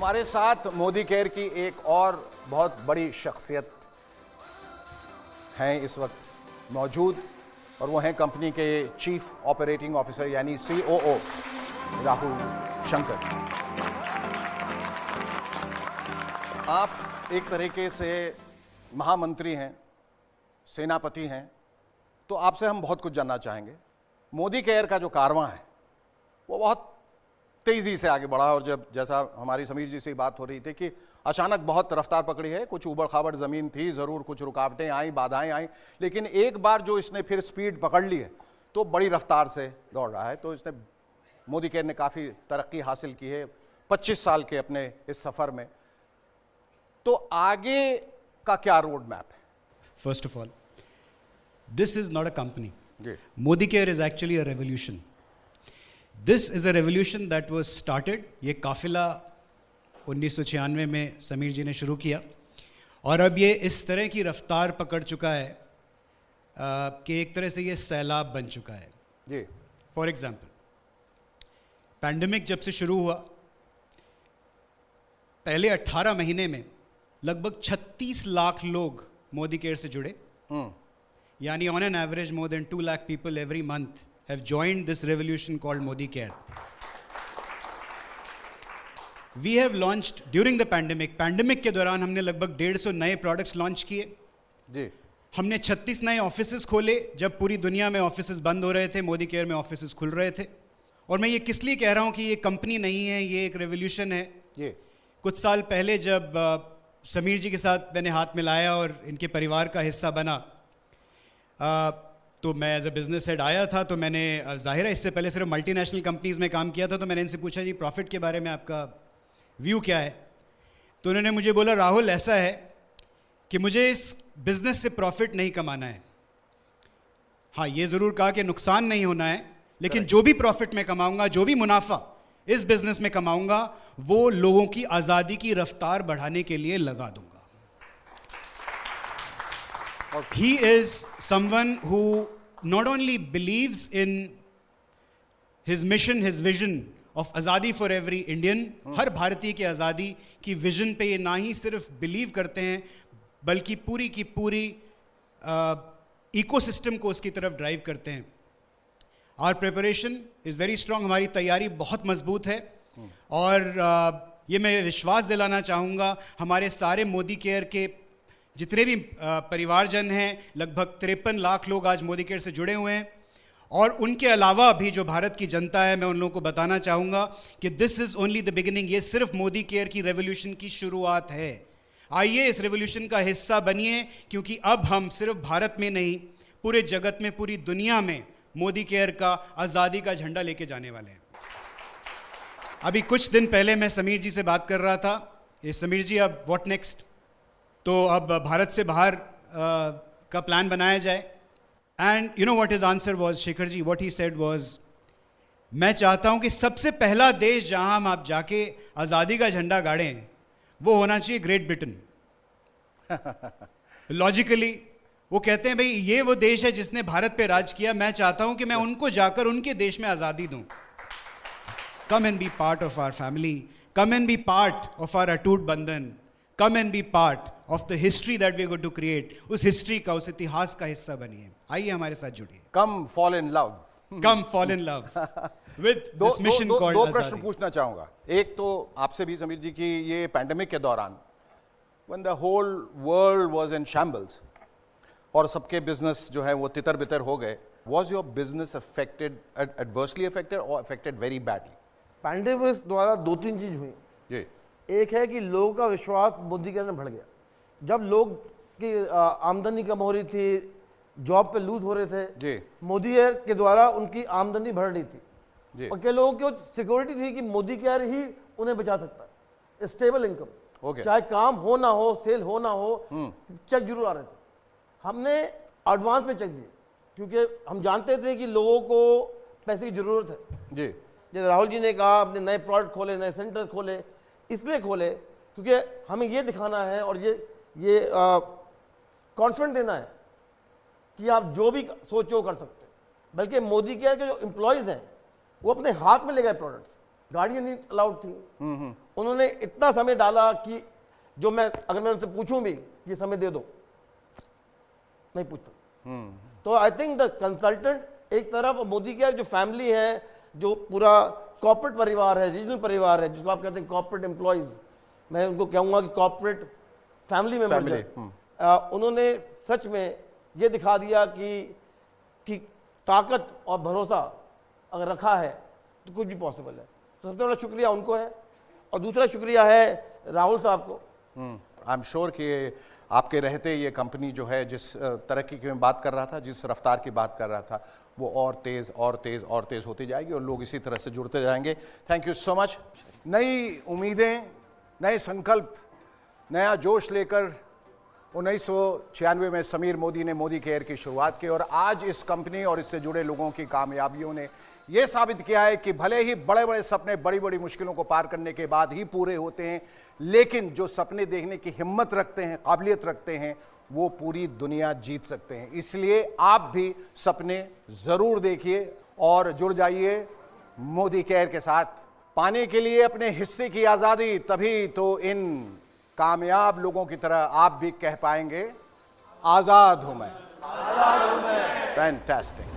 हमारे साथ मोदी केयर की एक और बहुत बड़ी शख्सियत हैं इस वक्त मौजूद और वो हैं कंपनी के चीफ ऑपरेटिंग ऑफिसर यानी COO राहुल शंकर। आप एक तरीके से महामंत्री हैं, सेनापति हैं, तो आपसे हम बहुत कुछ जानना चाहेंगे। मोदी केयर का जो कारवां है वो बहुत तेज़ी से आगे बढ़ा और जब जैसा हमारी समीर जी से बात हो रही थी कि अचानक बहुत रफ्तार पकड़ी है, कुछ ऊबड़ खाबड़ ज़मीन थी, ज़रूर कुछ रुकावटें आई, बाधाएं आई, लेकिन एक बार जो इसने फिर स्पीड पकड़ ली है तो बड़ी रफ्तार से दौड़ रहा है। तो इसने मोदी केयर ने काफ़ी तरक्की हासिल की है 25 साल के अपने इस सफ़र में। तो आगे का क्या रोड मैप है? First of all, this is not a company. जी, Modi Care is actually a revolution. This is a revolution that was started. ये काफिला 1996 में समीर जी ने शुरू किया और अब ये इस तरह की रफ्तार पकड़ चुका है कि एक तरह से ये सैलाब बन चुका है। जी, फॉर एग्जाम्पल, पैंडेमिक जब से शुरू हुआ, पहले 18 महीने में लगभग 36 लाख लोग मोदी केयर से जुड़े, यानी on an average more than 2 lakh people every month have joined this revolution called Modi Care. We have launched during the pandemic के दौरान हमने लगभग 150 नए प्रोडक्ट्स लॉन्च किए। जी, हमने 36 नए ऑफिसेस खोले। जब पूरी दुनिया में ऑफिसेस बंद हो रहे थे, मोदी केयर में ऑफिसेस खुल रहे थे। और मैं ये किस लिए कह रहा हूँ कि ये कंपनी नहीं है, ये एक रेवोल्यूशन है। जी, कुछ साल पहले जब समीर जी के साथ मैंने हाथ मिलाया और इनके परिवार का हिस्सा बना, तो मैं एज अ बिजनेस हेड आया था, तो मैंने जाहिर है इससे पहले सिर्फ मल्टीनेशनल कंपनीज में काम किया था, तो मैंने इनसे पूछा जी प्रॉफिट के बारे में आपका व्यू क्या है। तो उन्होंने मुझे बोला राहुल ऐसा है कि मुझे इस बिजनेस से प्रॉफिट नहीं कमाना है। हाँ, ये ज़रूर कहा कि नुकसान नहीं होना है, लेकिन जो भी प्रॉफिट मैं कमाऊंगा, जो भी मुनाफा इस बिजनेस में कमाऊंगा, वो लोगों की आज़ादी की रफ्तार बढ़ाने के लिए लगा दूंगा। He is someone who not only believes in his mission, his vision of आज़ादी for every Indian, हर भारतीय की आज़ादी की विजन पे ये ना ही सिर्फ बिलीव करते हैं, बल्कि पूरी की पूरी इकोसिस्टम को उसकी तरफ ड्राइव करते हैं। Our preparation is very strong, हमारी तैयारी बहुत मजबूत है और ये मैं विश्वास दिलाना चाहूँगा हमारे सारे मोदी केयर के जितने भी परिवारजन हैं, लगभग 53 लाख लोग आज मोदी केयर से जुड़े हुए हैं। और उनके अलावा भी जो भारत की जनता है, मैं उन लोगों को बताना चाहूँगा कि this is only the beginning. ये सिर्फ मोदी केयर की रेवोल्यूशन की शुरुआत है। आइए इस रेवोल्यूशन का हिस्सा बनिए, क्योंकि अब हम सिर्फ भारत में नहीं, पूरे जगत में, पूरी दुनिया में मोदी केयर का आज़ादी का झंडा लेके जाने वाले हैं। अभी कुछ दिन पहले मैं समीर जी से बात कर रहा था, ये समीर जी अब व्हाट नेक्स्ट, तो अब भारत से बाहर का प्लान बनाया जाए। And you know what his answer was, Shekhar ji, what he said was, मैं चाहता हूं कि सबसे पहला देश जहां हम आप जाके आज़ादी का झंडा गाड़ें वो होना चाहिए ग्रेट ब्रिटेन। लॉजिकली वो कहते हैं भाई ये वो देश है जिसने भारत पे राज किया, मैं चाहता हूं कि मैं उनको जाकर उनके देश में आज़ादी दूं। Come and be part of our family, come and be part of our अटूट बंधन, come and be part of the history that we are going to create. उस हिस्ट्री का, उस इतिहास का हिस्सा बनिए। आइए हमारे साथ जुड़िए। Come fall in love, come fall in love with this mission called दो प्रश्न पूछना चाहूंगा। एक तो आपसे भी समीर जी की, ये पैंडेमिक के दौरान when the whole world was in shambles और सबके बिजनेस जो है वो तितर बितर हो गए, was your business affected, adversely affected or affected very badly? Pandemic द्वारा 2-3 चीज हुई। जी, एक है कि लोगों का विश्वास मोदी केयर में बढ़ गया। जब लोग की आमदनी कम हो रही थी, जॉब पे लूज हो रहे थे, जी, मोदी केयर के द्वारा उनकी आमदनी बढ़ रही थी। जी, और कई लोगों की सिक्योरिटी थी कि मोदी केयर ही उन्हें बचा सकता है, स्टेबल इनकम, चाहे काम हो ना हो, सेल हो ना हो, चेक जरूर आ रहे थे। हमने एडवांस में चेक दिए, क्योंकि हम जानते थे कि लोगों को पैसे की जरूरत है। जी, जैसे राहुल जी ने कहा, अपने नए प्रोडक्ट खोले, नए सेंटर खोले, इसलिए खोले क्योंकि हमें ये दिखाना है और ये कॉन्फिडेंस देना है कि आप जो भी सोचो कर सकते हैं। बल्कि मोदी केयर के जो एम्प्लॉयज़ हैं वो अपने हाथ में ले गए प्रोडक्ट्स, गाड़ियां नहीं अलाउड थी। उन्होंने इतना समय डाला कि जो मैं अगर मैं उनसे पूछूं भी ये समय दे दो, नहीं पूछता। तो आई थिंक द कंसल्टेंट एक तरफ, मोदी केयर जो फैमिली है, जो पूरा कॉर्पोरेट परिवार है, रीजनल परिवार है, जिसको आप कहते हैं कॉर्पोरेट एम्प्लॉयज, मैं उनको कहूंगा कि कॉर्पोरेट फैमिली मेंबर, उन्होंने सच में ये दिखा दिया कि ताकत और भरोसा अगर रखा है तो कुछ भी पॉसिबल है। तो सबसे बड़ा शुक्रिया उनको है, और दूसरा शुक्रिया है राहुल साहब को। आई एम श्योर कि आपके रहते ये कंपनी जो है जिस तरक्की की मैं बात कर रहा था, जिस रफ्तार की बात कर रहा था, वो और तेज़ और तेज़ और तेज़ होती जाएगी और लोग इसी तरह से जुड़ते जाएंगे। Thank you so much. नई उम्मीदें, नए संकल्प, नया जोश लेकर 1996 में समीर मोदी ने मोदी केयर की शुरुआत की, और आज इस कंपनी और इससे जुड़े लोगों की कामयाबियों ने यह साबित किया है कि भले ही बड़े बड़े सपने बड़ी बड़ी मुश्किलों को पार करने के बाद ही पूरे होते हैं, लेकिन जो सपने देखने की हिम्मत रखते हैं, काबिलियत रखते हैं, वो पूरी दुनिया जीत सकते हैं। इसलिए आप भी सपने ज़रूर देखिए और जुड़ जाइए मोदी केयर के साथ। पाने के लिए अपने हिस्से की आज़ादी, तभी तो इन कामयाब लोगों की तरह आप भी कह पाएंगे, आज़ाद हूं मैं। फैंटास्टिक।